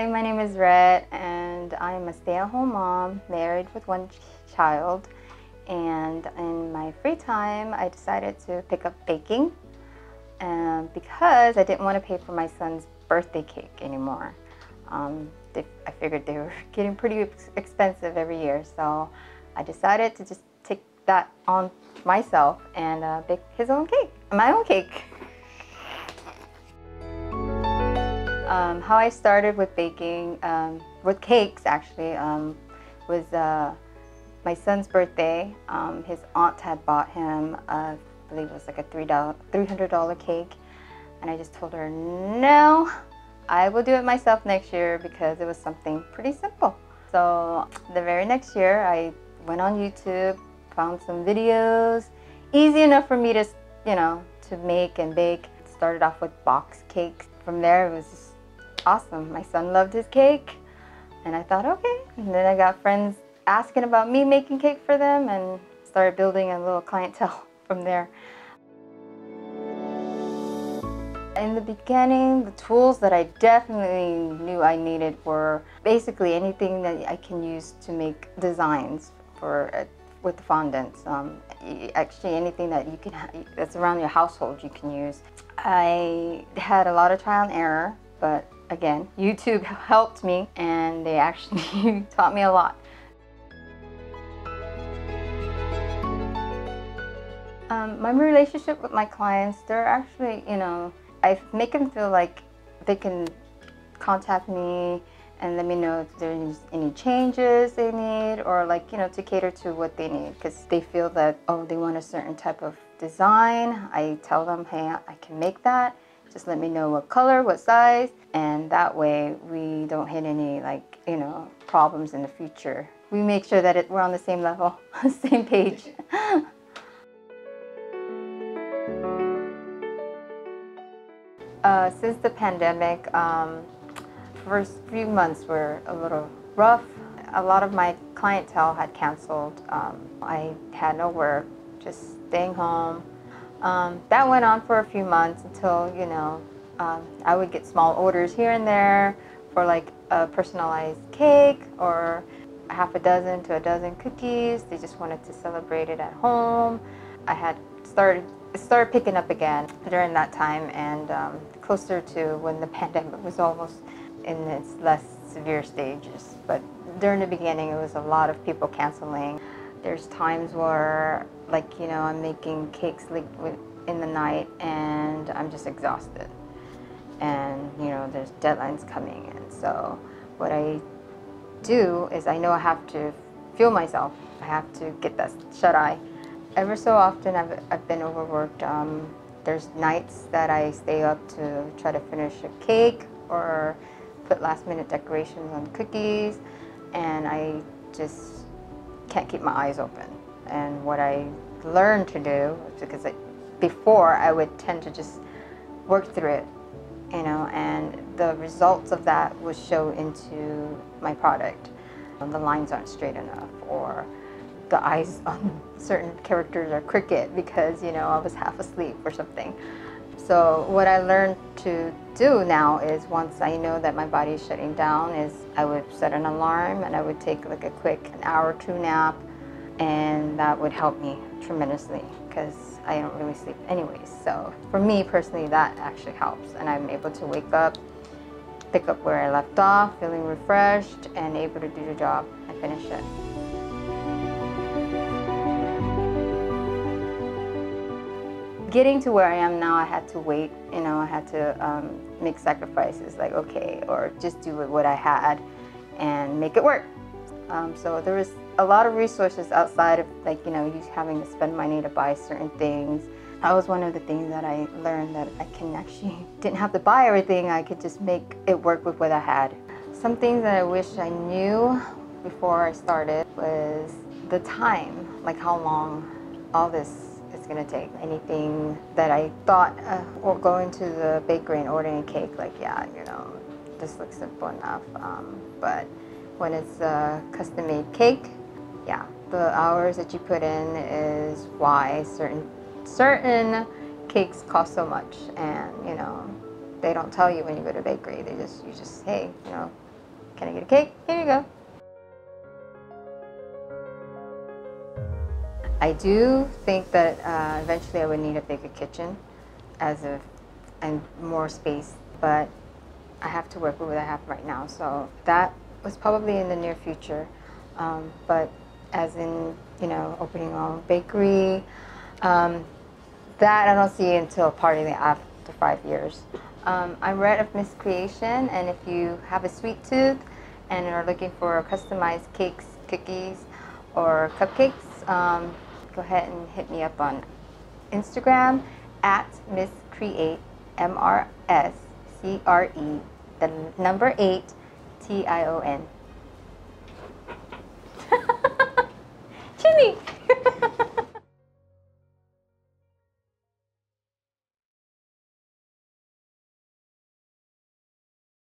Hi, my name is Rhett, and I'm a stay-at-home mom, married with one child. And in my free time, I decided to pick up baking because I didn't want to pay for my son's birthday cake anymore. I figured they were getting pretty expensive every year, so I decided to just take that on myself and bake his own cake, my own cake. How I started with baking, with cakes actually, was my son's birthday. His aunt had bought him, I believe it was like a $300 cake, and I just told her, no, I will do it myself next year because it was something pretty simple. So the very next year, I went on YouTube, found some videos, easy enough for me to, to make and bake. Started off with box cakes. From there, it was just awesome. My son loved his cake, and I thought, okay. And then I got friends asking about me making cake for them and started building a little clientele from there. In the beginning, the tools that I definitely knew I needed were basically anything that I can use to make designs for with the fondants. Actually, anything that you can that's around your household you can use. I had a lot of trial and error, but again, YouTube helped me, and they actually taught me a lot. My relationship with my clients, they're actually, I make them feel like they can contact me and let me know if there's any changes they need, or to cater to what they need, because they feel that, oh, they want a certain type of design. I tell them, hey, I can make that. Just let me know what color, what size, and that way we don't hit any problems in the future. We make sure that we're on the same level, same page. Since the pandemic, first few months were a little rough. A lot of my clientele had canceled. I had no work, just staying home. That went on for a few months until, I would get small orders here and there for like a personalized cake or half a dozen to a dozen cookies. They just wanted to celebrate it at home. I had started picking up again during that time, and closer to when the pandemic was almost in its less severe stages. But during the beginning, it was a lot of people canceling. There's times where, I'm making cakes in the night and I'm just exhausted. And, there's deadlines coming in. So what I do is I know I have to fuel myself. I have to get that shut-eye. Ever so often, I've been overworked. There's nights that I stay up to try to finish a cake or put last-minute decorations on cookies, and I just can't keep my eyes open. And what I learned to do, because before I would tend to just work through it, and the results of that would show into my product. The lines aren't straight enough, or the eyes on certain characters are crooked because, I was half asleep or something. So what I learned to do now is, once I know that my body is shutting down, is I would set an alarm and I would take like a quick 1 or 2 hour nap, and that would help me tremendously because I don't really sleep anyways. So for me personally, that actually helps, and I'm able to wake up, pick up where I left off, feeling refreshed and able to do the job and finish it. Getting to where I am now, I had to wait, I had to make sacrifices, like, okay, or just do what I had and make it work. So there was a lot of resources outside of you having to spend money to buy certain things. That was one of the things that I learned, that I didn't have to buy everything. I could just make it work with what I had. Some things that I wish I knew before I started was the time, like how long all this is going to take. Anything that I thought, or going to the bakery and ordering a cake, this looks simple enough. But when it's a custom-made cake, yeah, the hours that you put in is why certain cakes cost so much. And they don't tell you when you go to a bakery. You just hey, can I get a cake? Here you go. I do think that eventually I would need a bigger kitchen and more space, but I have to work with what I have right now. So that was probably in the near future. But as in, you know, opening a bakery, that I don't see until probably after 5 years. I'm Rhett of MrsCre8tion, and if you have a sweet tooth and are looking for customized cakes, cookies, or cupcakes, go ahead and hit me up on Instagram at MrsCre8, MrsCre, the number 8, TION.